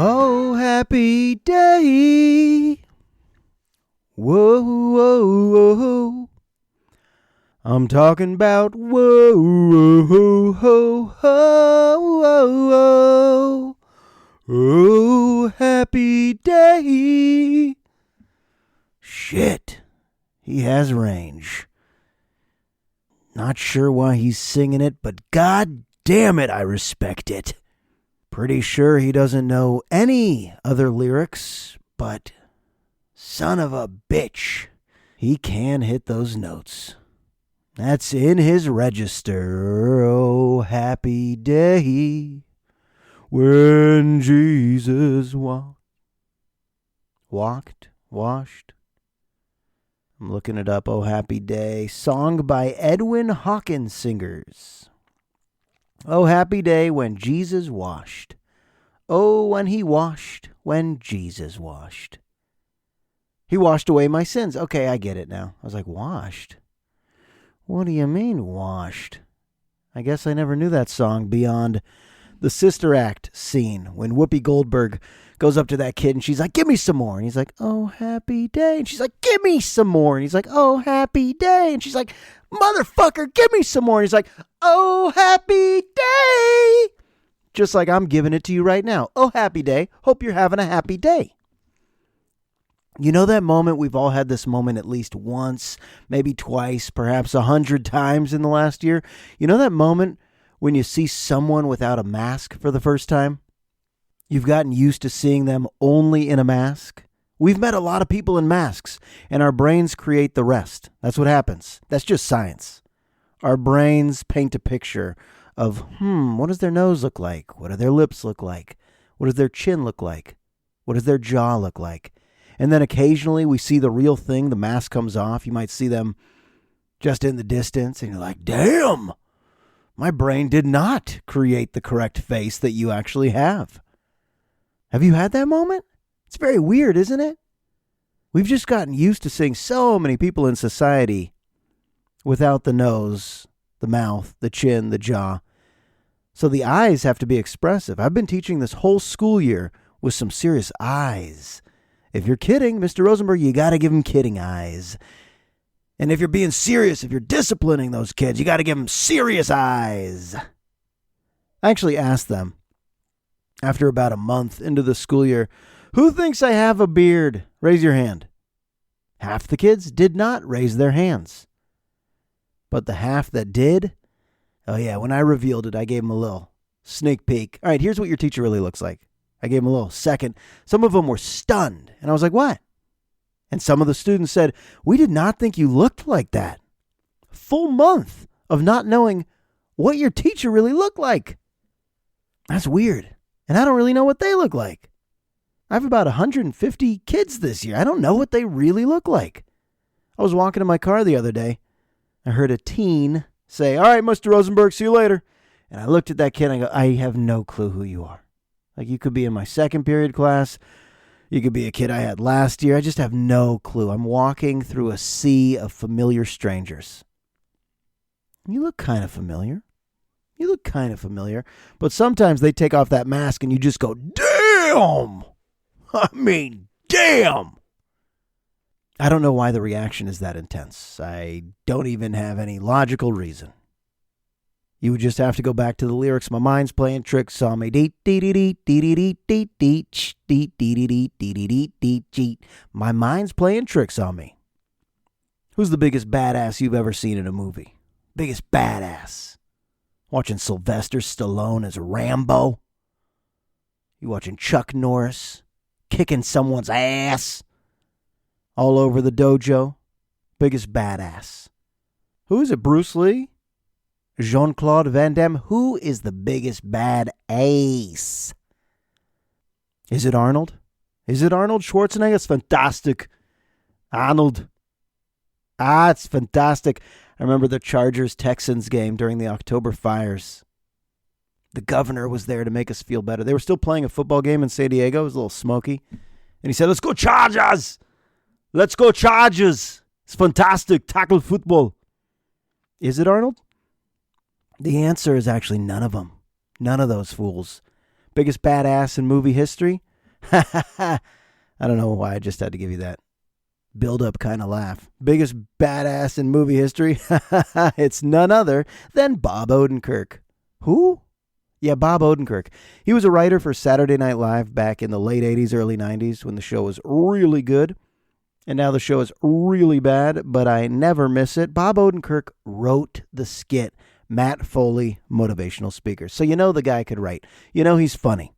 Oh, happy day. Whoa, whoa, whoa. I'm talking about whoa, whoa, whoa, whoa, whoa. Oh, happy day. Shit, he has range. Not sure why he's singing it, but god damn it, I respect it. Pretty sure he doesn't know any other lyrics, but son of a bitch, he can hit those notes. That's in his register. Oh, happy day when Jesus washed. I'm looking it up. Oh, happy day. Song by Edwin Hawkins Singers. Oh, happy day when Jesus washed. Oh, when he washed, when Jesus washed. He washed away my sins. Okay, I get it now. I was like, washed? What do you mean, washed? I guess I never knew that song beyond the Sister Act scene when Whoopi Goldberg goes up to that kid and she's like, give me some more. And he's like, oh, happy day. And she's like, give me some more. And he's like, oh, happy day. And she's like, motherfucker, give me some more. And he's like, oh, happy day. Just like I'm giving it to you right now. Oh, happy day. Hope you're having a happy day. You know that moment? We've all had this moment at least once, maybe twice, perhaps 100 times in the last year. You know that moment when you see someone without a mask for the first time? You've gotten used to seeing them only in a mask. We've met a lot of people in masks, and our brains create the rest. That's what happens. That's just science. Our brains paint a picture of, what does their nose look like? What do their lips look like? What does their chin look like? What does their jaw look like? And then occasionally we see the real thing. The mask comes off. You might see them just in the distance, and you're like, damn, my brain did not create the correct face that you actually have. Have you had that moment? It's very weird, isn't it? We've just gotten used to seeing so many people in society without the nose, the mouth, the chin, the jaw. So the eyes have to be expressive. I've been teaching this whole school year with some serious eyes. If you're kidding, Mr. Rosenberg, you got to give them kidding eyes. And if you're being serious, if you're disciplining those kids, you got to give them serious eyes. I actually asked them, after about a month into the school year, who thinks I have a beard? Raise your hand. Half the kids did not raise their hands. But the half that did, oh yeah, when I revealed it, I gave them a little sneak peek. All right, here's what your teacher really looks like. I gave them a little second. Some of them were stunned. And I was like, what? And some of the students said, we did not think you looked like that. Full month of not knowing what your teacher really looked like. That's weird. And I don't really know what they look like. I have about 150 kids this year. I don't know what they really look like. I was walking in my car the other day. I heard a teen say, all right, Mr. Rosenberg, see you later. And I looked at that kid and I go, I have no clue who you are. Like, you could be in my second period class. You could be a kid I had last year. I just have no clue. I'm walking through a sea of familiar strangers. You look kind of familiar. You look kind of familiar. But sometimes they take off that mask and you just go, damn! I mean, damn! I don't know why the reaction is that intense. I don't even have any logical reason. You would just have to go back to the lyrics. My mind's playing tricks on me. My mind's playing tricks on me. Who's the biggest badass you've ever seen in a movie? Biggest badass. Watching Sylvester Stallone as Rambo. You watching Chuck Norris kicking someone's ass all over the dojo. Biggest badass. Who is it, Bruce Lee? Jean-Claude Van Damme? Who is the biggest bad ace? Is it Arnold? Is it Arnold Schwarzenegger? It's fantastic. Arnold. It's fantastic. I remember the Chargers-Texans game during the October fires. The governor was there to make us feel better. They were still playing a football game in San Diego. It was a little smoky. And he said, let's go Chargers. Let's go Chargers. It's fantastic. Tackle football. Is it Arnold? The answer is actually none of them. None of those fools. Biggest badass in movie history? I don't know why I just had to give you that build-up kind of laugh. Biggest badass in movie history? It's none other than Bob Odenkirk. Who? Yeah, Bob Odenkirk. He was a writer for Saturday Night Live back in the late 80s, early 90s when the show was really good. And now the show is really bad, but I never miss it. Bob Odenkirk wrote the skit, Matt Foley, Motivational Speaker. So you know the guy could write. You know he's funny.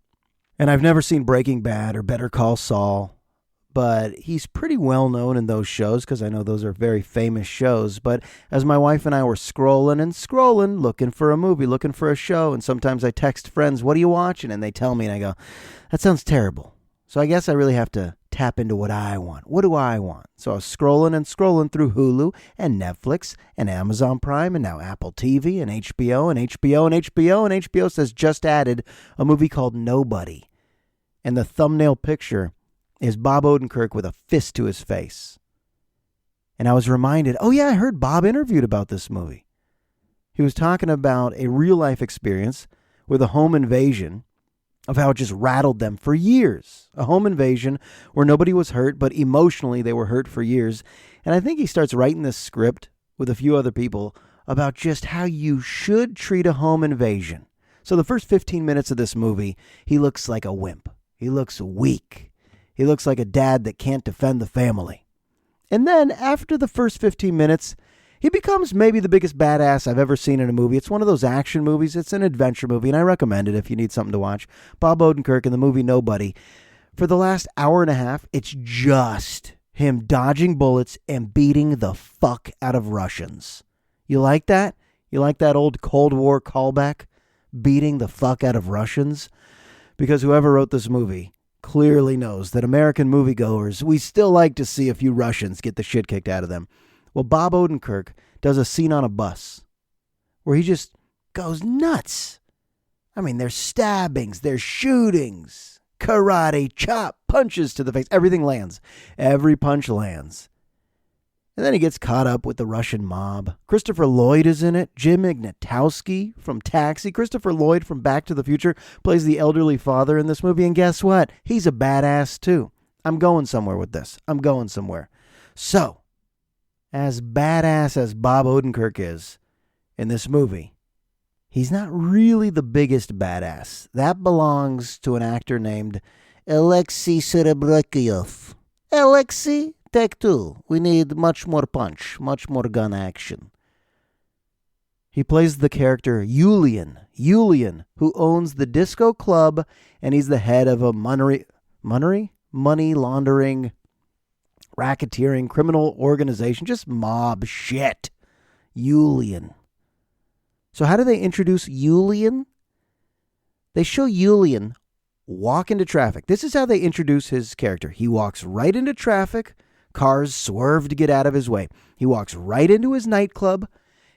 And I've never seen Breaking Bad or Better Call Saul, but he's pretty well known in those shows because I know those are very famous shows. But as my wife and I were scrolling, looking for a movie, looking for a show, and sometimes I text friends, what are you watching? And they tell me, and I go, that sounds terrible. So I guess I really have to tap into what I want. What do I want? So I was scrolling through Hulu and Netflix and Amazon Prime and now Apple TV and HBO and HBO and HBO. And HBO says just added a movie called Nobody. And the thumbnail picture is Bob Odenkirk with a fist to his face. And I was reminded, oh yeah, I heard Bob interviewed about this movie. He was talking about a real-life experience with a home invasion, of how it just rattled them for years. A home invasion where nobody was hurt, but emotionally they were hurt for years. And I think he starts writing this script with a few other people about just how you should treat a home invasion. So the first 15 minutes of this movie, he looks like a wimp. He looks weak. He looks like a dad that can't defend the family. And then after the first 15 minutes, he becomes maybe the biggest badass I've ever seen in a movie. It's one of those action movies. It's an adventure movie, and I recommend it if you need something to watch. Bob Odenkirk in the movie Nobody. For the last hour and a half, it's just him dodging bullets and beating the fuck out of Russians. You like that? You like that old Cold War callback? Beating the fuck out of Russians? Because whoever wrote this movie clearly knows that American moviegoers, we still like to see a few Russians get the shit kicked out of them. Well, Bob Odenkirk does a scene on a bus where he just goes nuts. I mean, there's stabbings, there's shootings, karate, chop, punches to the face. Everything lands. Every punch lands. And then he gets caught up with the Russian mob. Christopher Lloyd is in it. Jim Ignatowski from Taxi. Christopher Lloyd from Back to the Future plays the elderly father in this movie. And guess what? He's a badass too. I'm going somewhere with this. I'm going somewhere. So, as badass as Bob Odenkirk is in this movie, he's not really the biggest badass. That belongs to an actor named Alexei Serebryakov. Alexei? Take two. We need much more punch, much more gun action. He plays the character Yulian, who owns the disco club, and he's the head of a money laundering, racketeering, criminal organization, just mob shit. Yulian. So how do they introduce Yulian? They show Yulian walk into traffic. This is how they introduce his character. He walks right into traffic. Cars swerve to get out of his way. He walks right into his nightclub.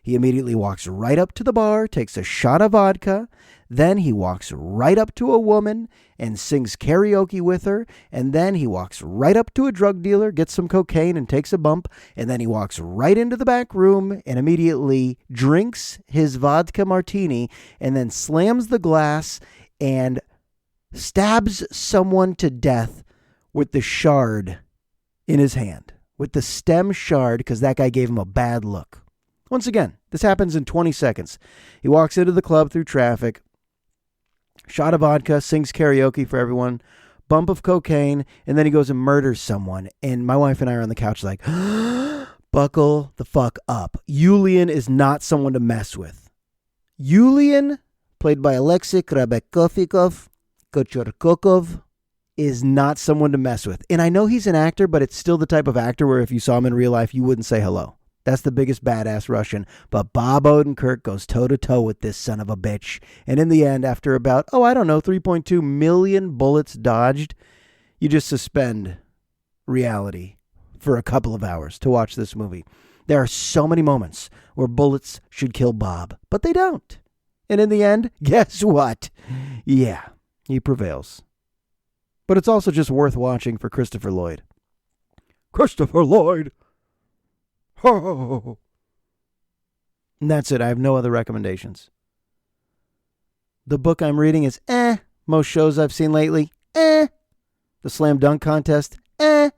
He immediately walks right up to the bar, takes a shot of vodka. Then he walks right up to a woman and sings karaoke with her. And then he walks right up to a drug dealer, gets some cocaine and takes a bump. And then he walks right into the back room and immediately drinks his vodka martini and then slams the glass and stabs someone to death with the shard in his hand, with the stem shard, because that guy gave him a bad look. Once again, this happens in 20 seconds. He walks into the club through traffic, shot of vodka, sings karaoke for everyone, bump of cocaine, and then he goes and murders someone. And my wife and I are on the couch like, buckle the fuck up. Yulian is not someone to mess with. Yulian, played by Alexei Kochorkov, is not someone to mess with. And I know he's an actor, but it's still the type of actor where if you saw him in real life, you wouldn't say hello. That's the biggest badass Russian. But Bob Odenkirk goes toe-to-toe with this son of a bitch. And in the end, after about, 3.2 million bullets dodged, you just suspend reality for a couple of hours to watch this movie. There are so many moments where bullets should kill Bob, but they don't. And in the end, guess what? Yeah, he prevails. But it's also just worth watching for Christopher Lloyd. Christopher Lloyd! Oh. And that's it. I have no other recommendations. The book I'm reading is Most shows I've seen lately, The slam dunk contest, And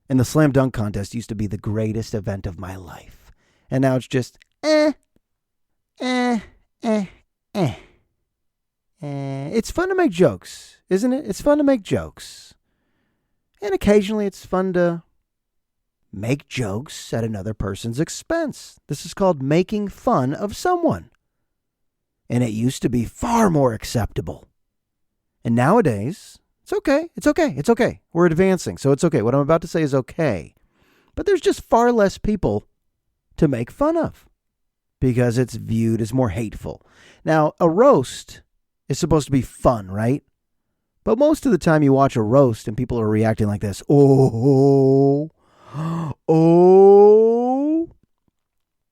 the slam dunk contest used to be the greatest event of my life. And now it's just, It's fun to make jokes, isn't it? It's fun to make jokes. And occasionally it's fun to make jokes at another person's expense. This is called making fun of someone. And it used to be far more acceptable. And nowadays, it's okay. We're advancing, so it's okay. What I'm about to say is okay. But there's just far less people to make fun of because it's viewed as more hateful. Now, a roast is supposed to be fun, right? But most of the time you watch a roast and people are reacting like this. Oh.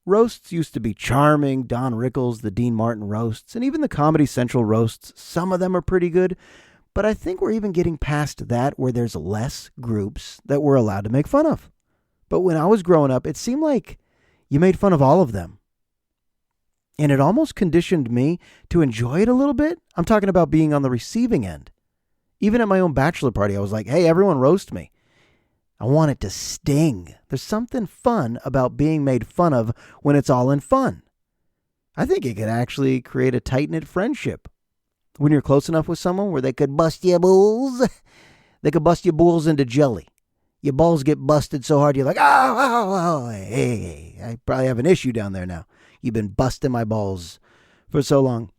Roasts used to be charming. Don Rickles, the Dean Martin roasts, and even the Comedy Central roasts. Some of them are pretty good. But I think we're even getting past that where there's less groups that we're allowed to make fun of. But when I was growing up, it seemed like you made fun of all of them. And it almost conditioned me to enjoy it a little bit. I'm talking about being on the receiving end. Even at my own bachelor party, I was like, hey, everyone roast me. I want it to sting. There's something fun about being made fun of when it's all in fun. I think it could actually create a tight-knit friendship. When you're close enough with someone where they could bust your balls, they could bust your balls into jelly. Your balls get busted so hard, you're like, hey, I probably have an issue down there now. You've been busting my balls for so long.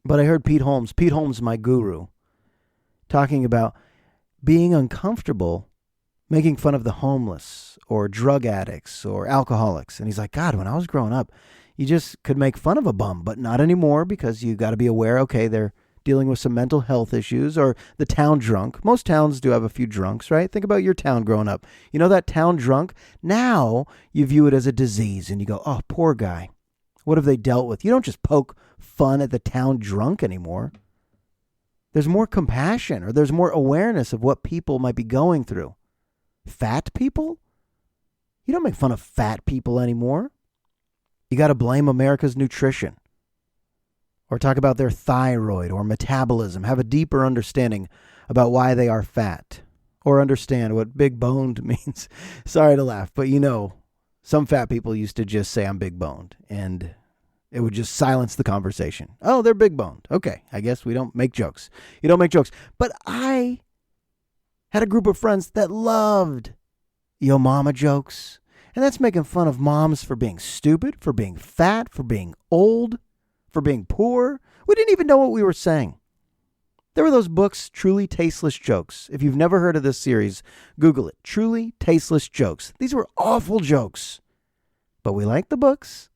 But I heard Pete Holmes, my guru, talking about being uncomfortable making fun of the homeless or drug addicts or alcoholics. And he's like, God, when I was growing up, you just could make fun of a bum, but not anymore because you got to be aware, okay, they're dealing with some mental health issues, or the town drunk. Most towns do have a few drunks, right? Think about your town growing up. You know that town drunk? Now you view it as a disease and you go, oh, poor guy. What have they dealt with? You don't just poke fun at the town drunk anymore. There's more compassion, or there's more awareness of what people might be going through. Fat people? You don't make fun of fat people anymore. You got to blame America's nutrition, or talk about their thyroid or metabolism. Have a deeper understanding about why they are fat, or understand what big boned means. Sorry to laugh, but some fat people used to just say I'm big boned, and it would just silence the conversation. Oh, they're big boned. Okay, I guess we don't make jokes. You don't make jokes. But I had a group of friends that loved yo mama jokes. And that's making fun of moms for being stupid, for being fat, for being old, for being poor. We didn't even know what we were saying. There were those books, Truly Tasteless Jokes. If you've never heard of this series, Google it. Truly Tasteless Jokes. These were awful jokes. But we liked the books.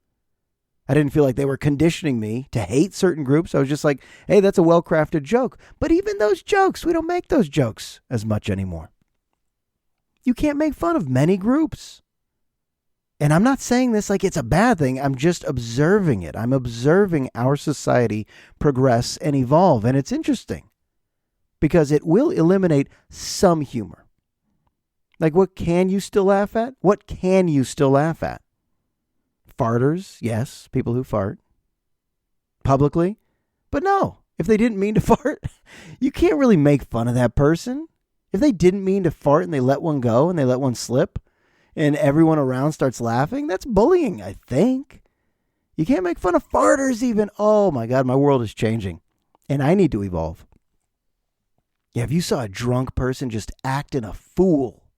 I didn't feel like they were conditioning me to hate certain groups. I was just like, hey, that's a well-crafted joke. But even those jokes, we don't make those jokes as much anymore. You can't make fun of many groups. And I'm not saying this like it's a bad thing. I'm just observing it. I'm observing our society progress and evolve. And it's interesting because it will eliminate some humor. Like, what can you still laugh at? What can you still laugh at? Farters, yes, people who fart publicly. But no, if they didn't mean to fart, you can't really make fun of that person. If they didn't mean to fart and they let one go and they let one slip, and everyone around starts laughing, that's bullying, I think. You can't make fun of farters even. Oh my God, my world is changing. And I need to evolve. Yeah, if you saw a drunk person just acting a fool,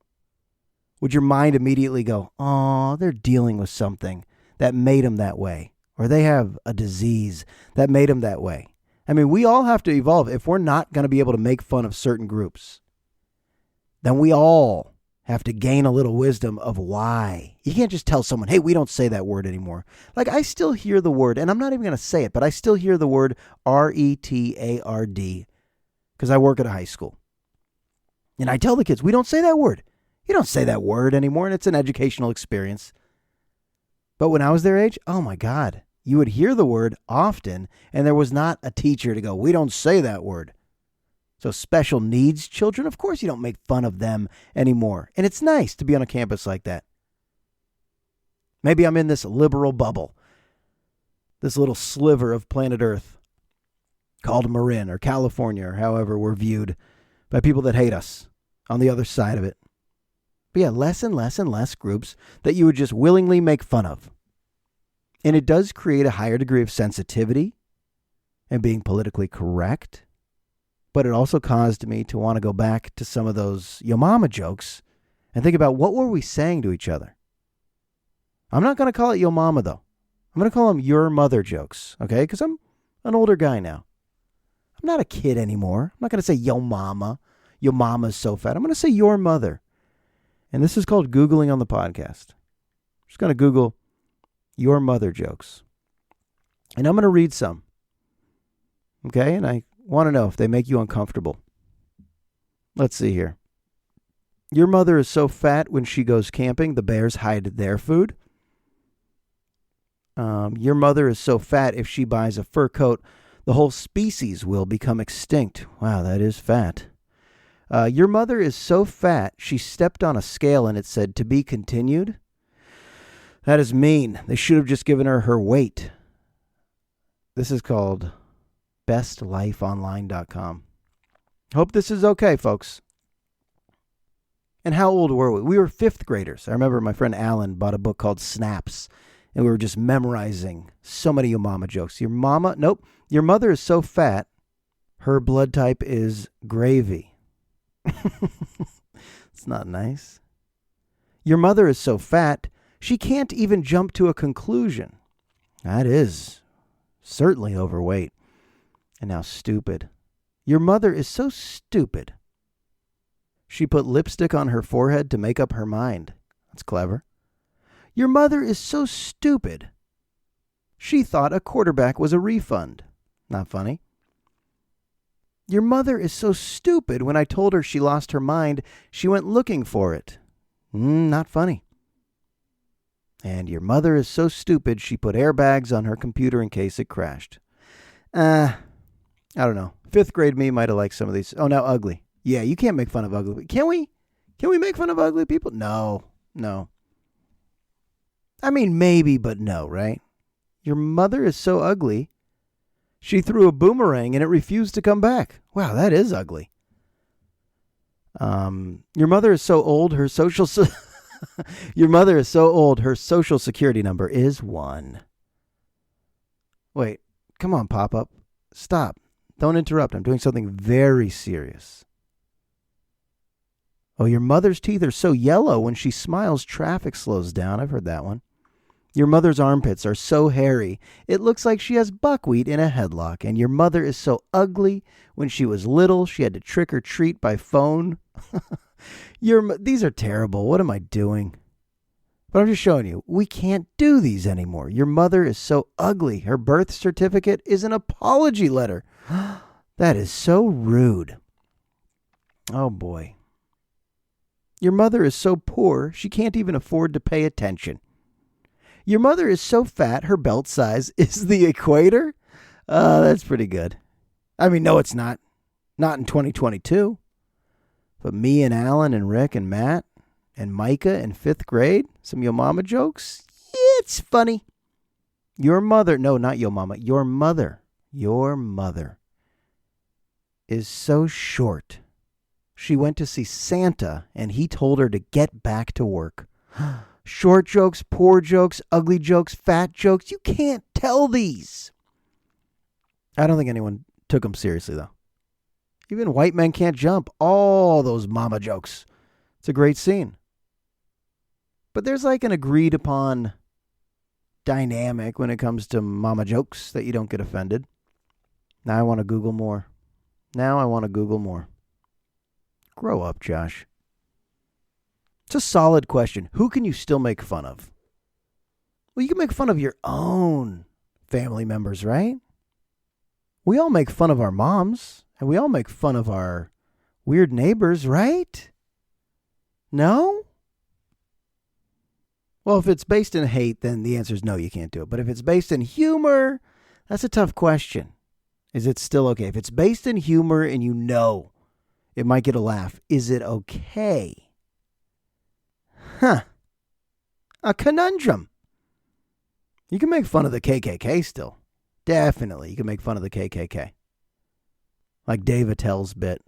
would your mind immediately go, oh, they're dealing with something that made them that way? Or they have a disease that made them that way? I mean, we all have to evolve. If we're not going to be able to make fun of certain groups, then we all have to gain a little wisdom of why. You can't just tell someone, hey, we don't say that word anymore. Like, I still hear the word, and I'm not even going to say it, but I still hear the word retard because I work at a high school. And I tell the kids, we don't say that word. You don't say that word anymore, and it's an educational experience. But when I was their age, oh my God, you would hear the word often, and there was not a teacher to go, we don't say that word. So special needs children, of course you don't make fun of them anymore. And it's nice to be on a campus like that. Maybe I'm in this liberal bubble, this little sliver of planet Earth called Marin or California or however we're viewed by people that hate us on the other side of it. But yeah, less and less and less groups that you would just willingly make fun of. And it does create a higher degree of sensitivity and being politically correct. But it also caused me to want to go back to some of those yo mama jokes and think about what were we saying to each other. I'm not going to call it yo mama, though. I'm going to call them your mother jokes, okay? Because I'm an older guy now. I'm not a kid anymore. I'm not going to say yo mama. Your mama's so fat. I'm going to say your mother. And this is called Googling on the podcast. I'm just going to Google your mother jokes. And I'm going to read some. Okay? And I want to know if they make you uncomfortable. Let's see here. Your mother is so fat when she goes camping, the bears hide their food. Your mother is so fat if she buys a fur coat, the whole species will become extinct. Wow, that is fat. Your mother is so fat, she stepped on a scale and it said, to be continued. That is mean. They should have just given her weight. This is called bestlifeonline.com. Hope this is okay, folks. And how old were we? We were fifth graders. I remember my friend Alan bought a book called Snaps, and we were just memorizing so many your mama jokes. Your mother is so fat, her blood type is gravy. It's not nice. Your mother is so fat, she can't even jump to a conclusion. That is certainly overweight. And now stupid. Your mother is so stupid. She put lipstick on her forehead to make up her mind. That's clever. Your mother is so stupid. She thought a quarterback was a refund. Not funny. Your mother is so stupid. When I told her she lost her mind, she went looking for it. Not funny. And your mother is so stupid, she put airbags on her computer in case it crashed. I don't know. Fifth grade me might have liked some of these. Oh, now ugly. Yeah, you can't make fun of ugly. Can we? Can we make fun of ugly people? No. I mean, maybe, but no, right? Your mother is so ugly, she threw a boomerang and it refused to come back. Wow, that is ugly. Your mother is so old, her social security number is 1. Wait, come on, pop-up. Stop. Don't interrupt. I'm doing something very serious. Oh, your mother's teeth are so yellow when she smiles, traffic slows down. I've heard that one. Your mother's armpits are so hairy, it looks like she has buckwheat in a headlock. And your mother is so ugly, when she was little, she had to trick or treat by phone. These are terrible. What am I doing? But I'm just showing you, we can't do these anymore. Your mother is so ugly. Her birth certificate is an apology letter. That is so rude. Oh, boy. Your mother is so poor, she can't even afford to pay attention. Your mother is so fat, her belt size is the equator. That's pretty good. I mean, no, it's not. Not in 2022. But me and Alan and Rick and Matt and Micah in 5th grade, some yo mama jokes. It's funny. Your mother, no, not yo mama, your mother is so short. She went to see Santa, and he told her to get back to work. Short jokes, poor jokes, ugly jokes, fat jokes. You can't tell these. I don't think anyone took them seriously, though. Even White Men Can't Jump. All those mama jokes. It's a great scene. But there's like an agreed upon dynamic when it comes to mama jokes that you don't get offended. Now I want to Google more. Grow up, Josh. It's a solid question. Who can you still make fun of? Well, you can make fun of your own family members, right? We all make fun of our moms, and we all make fun of our weird neighbors, right? No? Well, if it's based in hate, then the answer is no, you can't do it. But if it's based in humor, that's a tough question. Is it still okay? If it's based in humor and you know it might get a laugh, is it okay? A conundrum. You can make fun of the KKK still. Definitely, you can make fun of the KKK. Like Dave Attell's bit.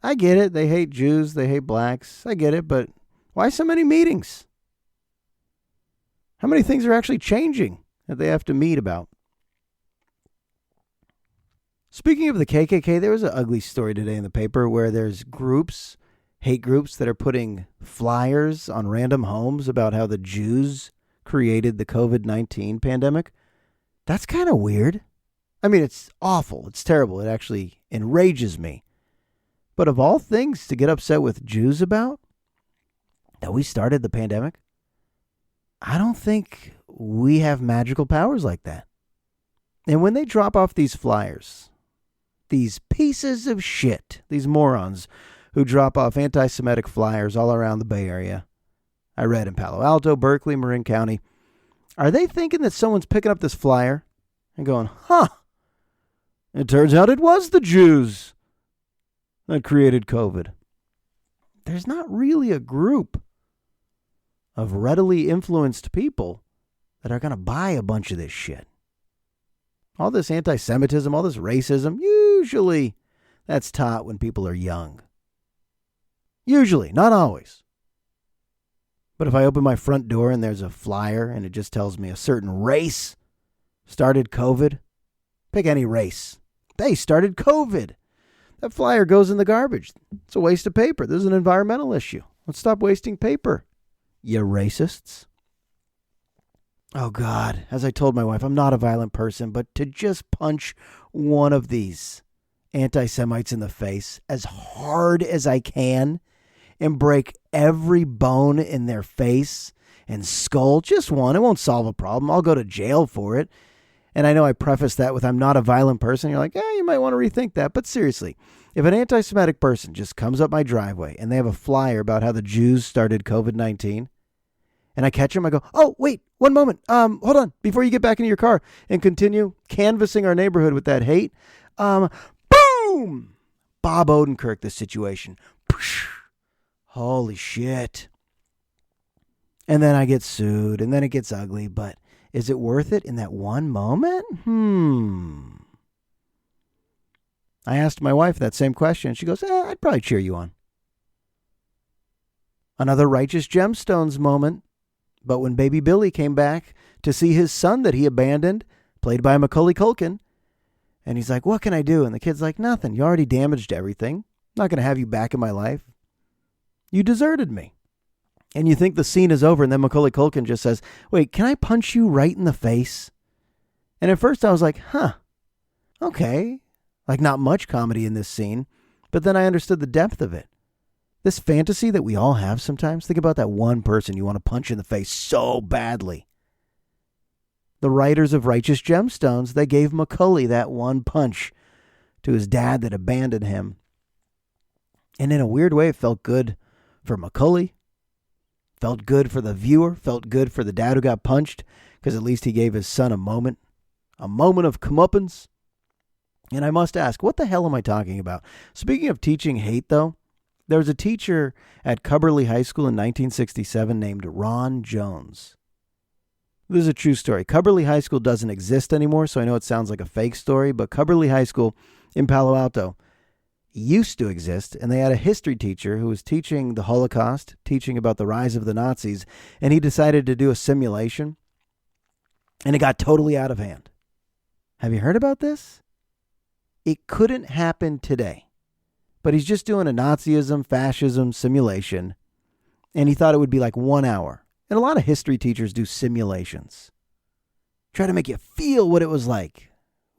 I get it. They hate Jews. They hate blacks. I get it. But why so many meetings? How many things are actually changing that they have to meet about? Speaking of the KKK, there was an ugly story today in the paper where there's groups, hate groups, that are putting flyers on random homes about how the Jews created the COVID-19 pandemic. That's kind of weird. I mean, it's awful. It's terrible. It actually enrages me. But of all things to get upset with Jews about, that we started the pandemic, I don't think we have magical powers like that. And when they drop off these flyers, these pieces of shit, these morons who drop off anti-Semitic flyers all around the Bay Area, I read in Palo Alto, Berkeley, Marin County, are they thinking that someone's picking up this flyer and going, it turns out it was the Jews that created COVID? There's not really a group of readily influenced people that are going to buy a bunch of this shit. All this anti-Semitism, all this racism, usually that's taught when people are young. Usually, not always. But if I open my front door and there's a flyer and it just tells me a certain race started COVID, pick any race. They started COVID. That flyer goes in the garbage. It's a waste of paper. This is an environmental issue. Let's stop wasting paper, you racists. Oh, God. As I told my wife, I'm not a violent person, but to just punch one of these anti-Semites in the face as hard as I can and break every bone in their face and skull, just one, it won't solve a problem. I'll go to jail for it. And I know I preface that with I'm not a violent person. You're like, you might want to rethink that. But seriously, if an anti-Semitic person just comes up my driveway and they have a flyer about how the Jews started COVID-19, and I catch them, I go, oh, wait, one moment. Hold on, before you get back into your car and continue canvassing our neighborhood with that hate. Boom! Bob Odenkirk, this situation. Holy shit. And then I get sued, and then it gets ugly, but is it worth it in that one moment? I asked my wife that same question. She goes, I'd probably cheer you on. Another Righteous Gemstones moment. But when baby Billy came back to see his son that he abandoned, played by Macaulay Culkin, and he's like, what can I do? And the kid's like, nothing. You already damaged everything. I'm not going to have you back in my life. You deserted me. And you think the scene is over, and then Macaulay Culkin just says, wait, can I punch you right in the face? And at first I was like, okay. Like, not much comedy in this scene. But then I understood the depth of it. This fantasy that we all have sometimes. Think about that one person you want to punch in the face so badly. The writers of Righteous Gemstones, they gave Macaulay that one punch to his dad that abandoned him. And in a weird way, it felt good for Macaulay. Felt good for the viewer. Felt good for the dad who got punched, because at least he gave his son a moment of comeuppance. And I must ask, what the hell am I talking about? Speaking of teaching hate, though, there was a teacher at Cubberley High School in 1967 named Ron Jones. This is a true story. Cubberley High School doesn't exist anymore, so I know it sounds like a fake story, but Cubberley High School in Palo Alto used to exist, and they had a history teacher who was teaching the Holocaust, teaching about the rise of the Nazis, and he decided to do a simulation, and it got totally out of hand. Have you heard about this? It couldn't happen today. But he's just doing a Nazism, fascism simulation, and he thought it would be like 1 hour. And a lot of history teachers do simulations. Try to make you feel what it was like.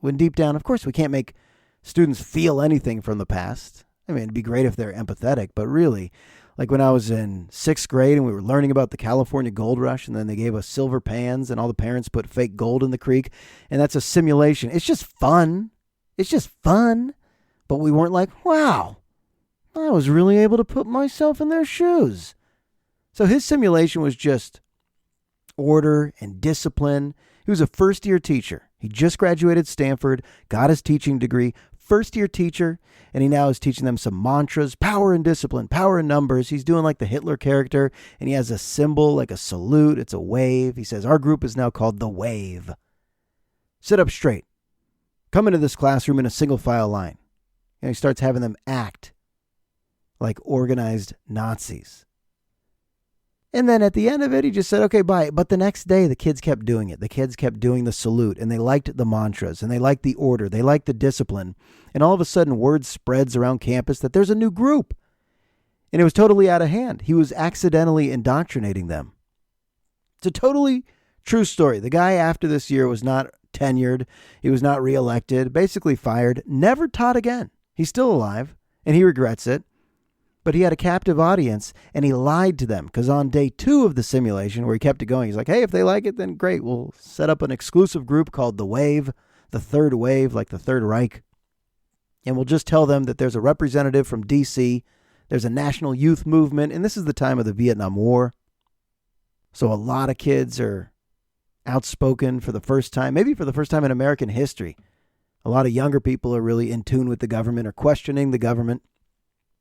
When deep down, of course, we can't make students feel anything from the past. I mean, it'd be great if they're empathetic, but really, like when I was in 6th grade and we were learning about the California gold rush, and then they gave us silver pans and all the parents put fake gold in the creek, and that's a simulation. It's just fun. It's just fun. But we weren't like, wow, I was really able to put myself in their shoes. So his simulation was just order and discipline. He was a first-year teacher. He just graduated Stanford, got his teaching degree, first-year teacher, and he now is teaching them some mantras, power and discipline, power and numbers. He's doing like the Hitler character, and he has a symbol, like a salute. It's a wave. He says, our group is now called the Wave. Sit up straight. Come into this classroom in a single file line. And he starts having them act like organized Nazis. And then at the end of it, he just said, okay, bye. But the next day, the kids kept doing it. The kids kept doing the salute, and they liked the mantras, and they liked the order. They liked the discipline. And all of a sudden, word spreads around campus that there's a new group. And it was totally out of hand. He was accidentally indoctrinating them. It's a totally true story. The guy after this year was not tenured. He was not reelected, basically fired, never taught again. He's still alive, and he regrets it. But he had a captive audience, and he lied to them because on day 2 of the simulation, where he kept it going, he's like, hey, if they like it, then great. We'll set up an exclusive group called The Wave, the Third Wave, like the Third Reich. And we'll just tell them that there's a representative from D.C., there's a national youth movement, and this is the time of the Vietnam War. So a lot of kids are outspoken for the first time, maybe for the first time in American history. A lot of younger people are really in tune with the government or questioning the government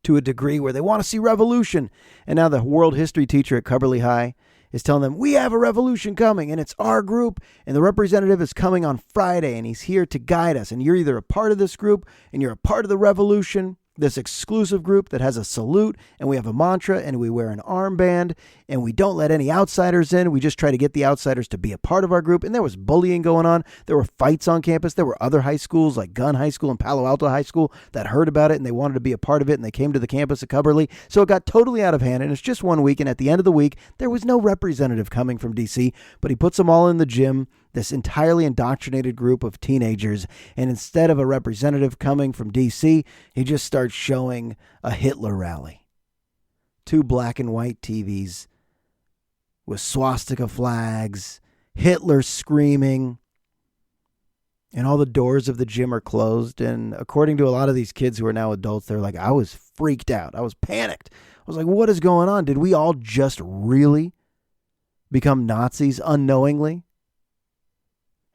to a degree where they want to see revolution. And now the world history teacher at Cubberley High is telling them, we have a revolution coming, and it's our group, and the representative is coming on Friday, and he's here to guide us. And you're either a part of this group, and you're a part of the revolution, this exclusive group that has a salute, and we have a mantra, and we wear an armband, and we don't let any outsiders in. We just try to get the outsiders to be a part of our group. And there was bullying going on. There were fights on campus. There were other high schools like Gunn High School and Palo Alto High School that heard about it, and they wanted to be a part of it, and they came to the campus at Cubberley. So it got totally out of hand, and it's just one week, and at the end of the week, there was no representative coming from D.C., but he puts them all in the gym, this entirely indoctrinated group of teenagers, and instead of a representative coming from D.C., he just starts showing a Hitler rally. 2 black and white TVs with swastika flags, Hitler screaming, and all the doors of the gym are closed. And according to a lot of these kids who are now adults, they're like, I was freaked out. I was panicked. I was like, what is going on? Did we all just really become Nazis unknowingly?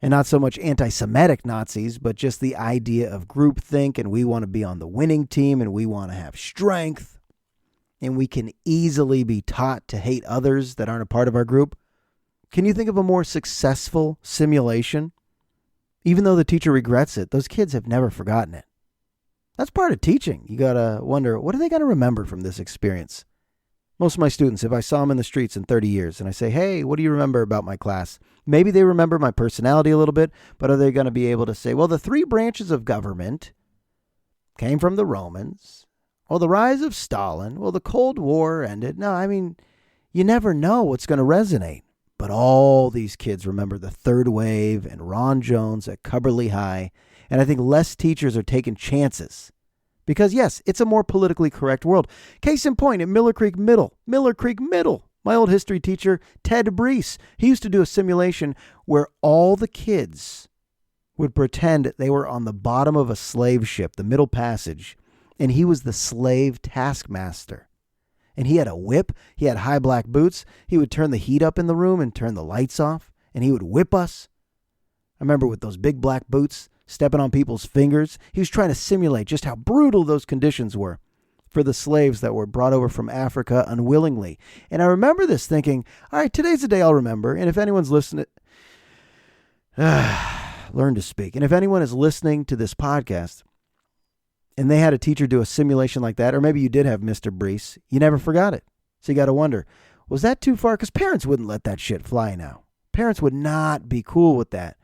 And not so much anti-Semitic Nazis, but just the idea of groupthink, and we want to be on the winning team, and we want to have strength, and we can easily be taught to hate others that aren't a part of our group. Can you think of a more successful simulation? Even though the teacher regrets it, those kids have never forgotten it. That's part of teaching. You got to wonder, what are they going to remember from this experience? Most of my students, if I saw them in the streets in 30 years and I say, hey, what do you remember about my class? Maybe they remember my personality a little bit, but are they going to be able to say, well, the 3 branches of government came from the Romans. Well, the rise of Stalin. Well, the Cold War ended. No, I mean, you never know what's going to resonate. But all these kids remember the Third Wave and Ron Jones at Cubberley High. And I think less teachers are taking chances. Because, yes, it's a more politically correct world. Case in point, at Miller Creek Middle, my old history teacher, Ted Brees, he used to do a simulation where all the kids would pretend they were on the bottom of a slave ship, the Middle Passage, and he was the slave taskmaster. And he had a whip, he had high black boots, he would turn the heat up in the room and turn the lights off, and he would whip us. I remember with those big black boots, stepping on people's fingers. He was trying to simulate just how brutal those conditions were for the slaves that were brought over from Africa unwillingly. And I remember this thinking, all right, today's the day I'll remember. And if anyone's listening, learn to speak. And if anyone is listening to this podcast and they had a teacher do a simulation like that, or maybe you did have Mr. Brees, you never forgot it. So you got to wonder, was that too far? Because parents wouldn't let that shit fly now. Parents would not be cool with that.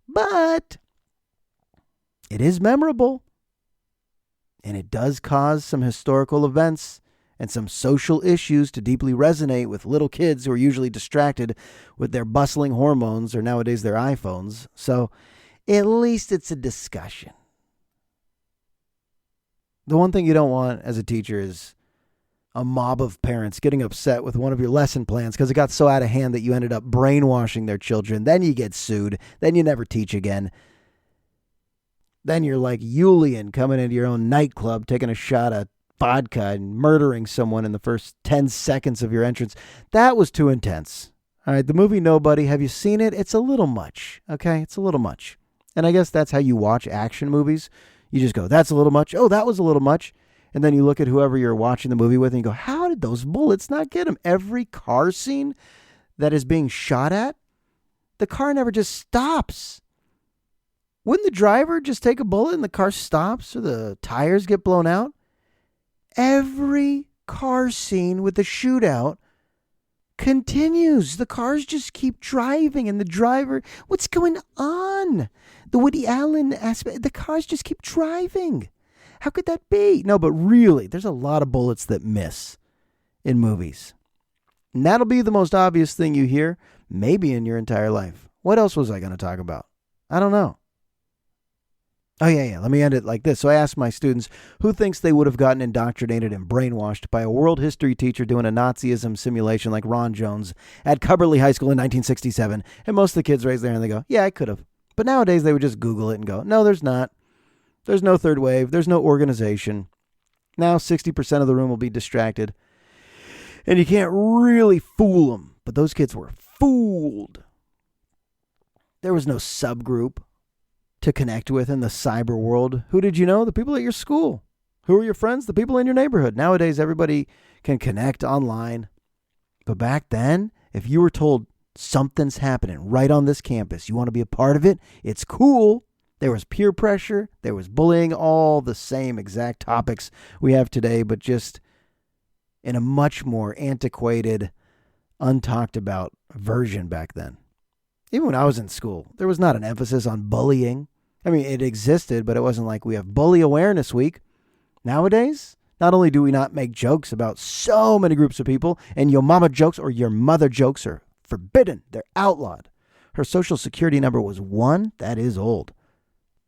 But it is memorable, and it does cause some historical events and some social issues to deeply resonate with little kids who are usually distracted with their bustling hormones or nowadays their iPhones. So at least it's a discussion. The one thing you don't want as a teacher is a mob of parents getting upset with one of your lesson plans because it got so out of hand that you ended up brainwashing their children. Then you get sued. Then you never teach again. Then you're like Julian coming into your own nightclub, taking a shot at vodka and murdering someone in the first 10 seconds of your entrance. That was too intense. All right, the movie Nobody, have you seen it? It's a little much, okay? It's a little much. And I guess that's how you watch action movies. You just go, that's a little much. Oh, that was a little much. And then you look at whoever you're watching the movie with and you go, how did those bullets not get him? Every car scene that is being shot at, the car never just stops. Wouldn't the driver just take a bullet and the car stops or the tires get blown out? every car scene with the shootout continues. The cars just keep driving, and the driver, what's going on? The Woody Allen aspect, the cars just keep driving. How could that be? No, but really, there's a lot of bullets that miss in movies. And that'll be the most obvious thing you hear, maybe in your entire life. What else was I going to talk about? I don't know. Oh, yeah. Let me end it like this. So I asked my students who thinks they would have gotten indoctrinated and brainwashed by a world history teacher doing a Nazism simulation like Ron Jones at Cubberley High School in 1967. And most of the kids raise their hand and they go, yeah, I could have. But nowadays they would just Google it and go, no, there's not. There's no third wave. There's no organization. Now 60% of the room will be distracted. And you can't really fool them. But those kids were fooled. There was no subgroup to connect with in the cyber world. Who did you know? The people at your school. Who are your friends? The people in your neighborhood. Nowadays, everybody can connect online. But back then, if you were told something's happening right on this campus, you want to be a part of it, it's cool. There was peer pressure. There was bullying. All the same exact topics we have today, but just in a much more antiquated, untalked about version back then. Even when I was in school, there was not an emphasis on bullying. I mean, it existed, but it wasn't like we have Bully Awareness Week. Nowadays, not only do we not make jokes about so many groups of people, and your mama jokes or your mother jokes are forbidden. They're outlawed. Her social security number was 1. That is old.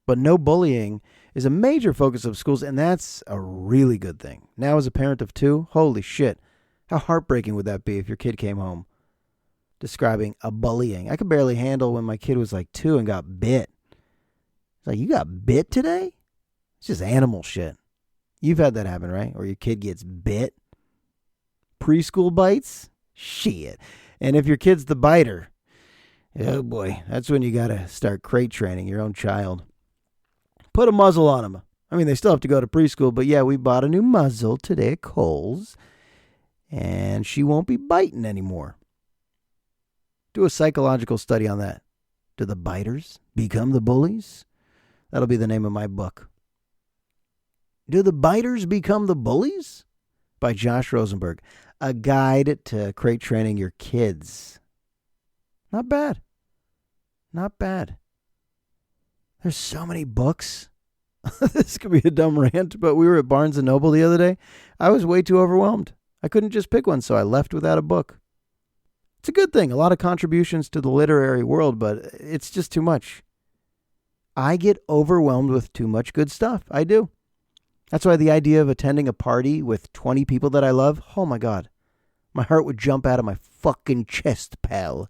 But no bullying is a major focus of schools, and that's a really good thing. Now, as a parent of 2, holy shit, how heartbreaking would that be if your kid came home describing a bullying? I could barely handle when my kid was like 2 and got bit. It's like, you got bit today? It's just animal shit. You've had that happen, right? Or your kid gets bit. Preschool bites? Shit. And if your kid's the biter, oh boy, that's when you got to start crate training your own child. Put a muzzle on them. I mean, they still have to go to preschool, but yeah, we bought a new muzzle today at Kohl's, and she won't be biting anymore. Do a psychological study on that. Do the biters become the bullies? That'll be the name of my book. Do the biters become the bullies? By Josh Rosenberg. A guide to crate training your kids. Not bad. Not bad. There's so many books. This could be a dumb rant, but we were at Barnes & Noble the other day. I was way too overwhelmed. I couldn't just pick one, so I left without a book. It's a good thing. A lot of contributions to the literary world, but it's just too much. I get overwhelmed with too much good stuff. I do. That's why the idea of attending a party with 20 people that I love, oh my God. My heart would jump out of my fucking chest, pal.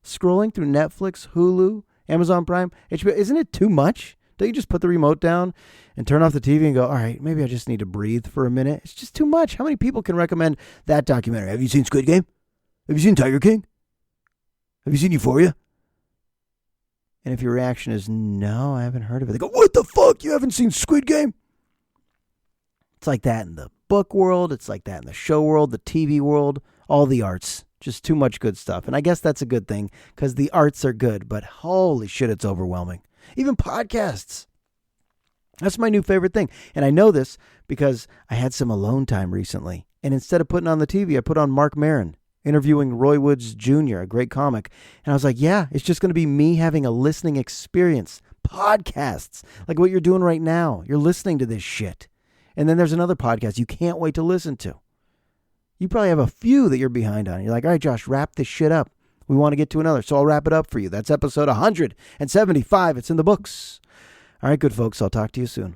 Scrolling through Netflix, Hulu, Amazon Prime, HBO, isn't it too much? Don't you just put the remote down and turn off the TV and go, all right, maybe I just need to breathe for a minute? It's just too much. How many people can recommend that documentary? Have you seen Squid Game? Have you seen Tiger King? Have you seen Euphoria? And if your reaction is, no, I haven't heard of it, they go, what the fuck? You haven't seen Squid Game? It's like that in the book world. It's like that in the show world, the TV world, all the arts. Just too much good stuff. And I guess that's a good thing because the arts are good, but holy shit, it's overwhelming. Even podcasts. That's my new favorite thing. And I know this because I had some alone time recently. And instead of putting on the TV, I put on Mark Maron interviewing Roy Woods Jr., a great comic. And I was like, yeah, it's just going to be me having a listening experience. Podcasts, like what you're doing right now. You're listening to this shit. And then there's another podcast you can't wait to listen to. You probably have a few that you're behind on. You're like, all right, Josh, wrap this shit up. We want to get to another, so I'll wrap it up for you. That's episode 175. It's in the books. All right, good folks, I'll talk to you soon.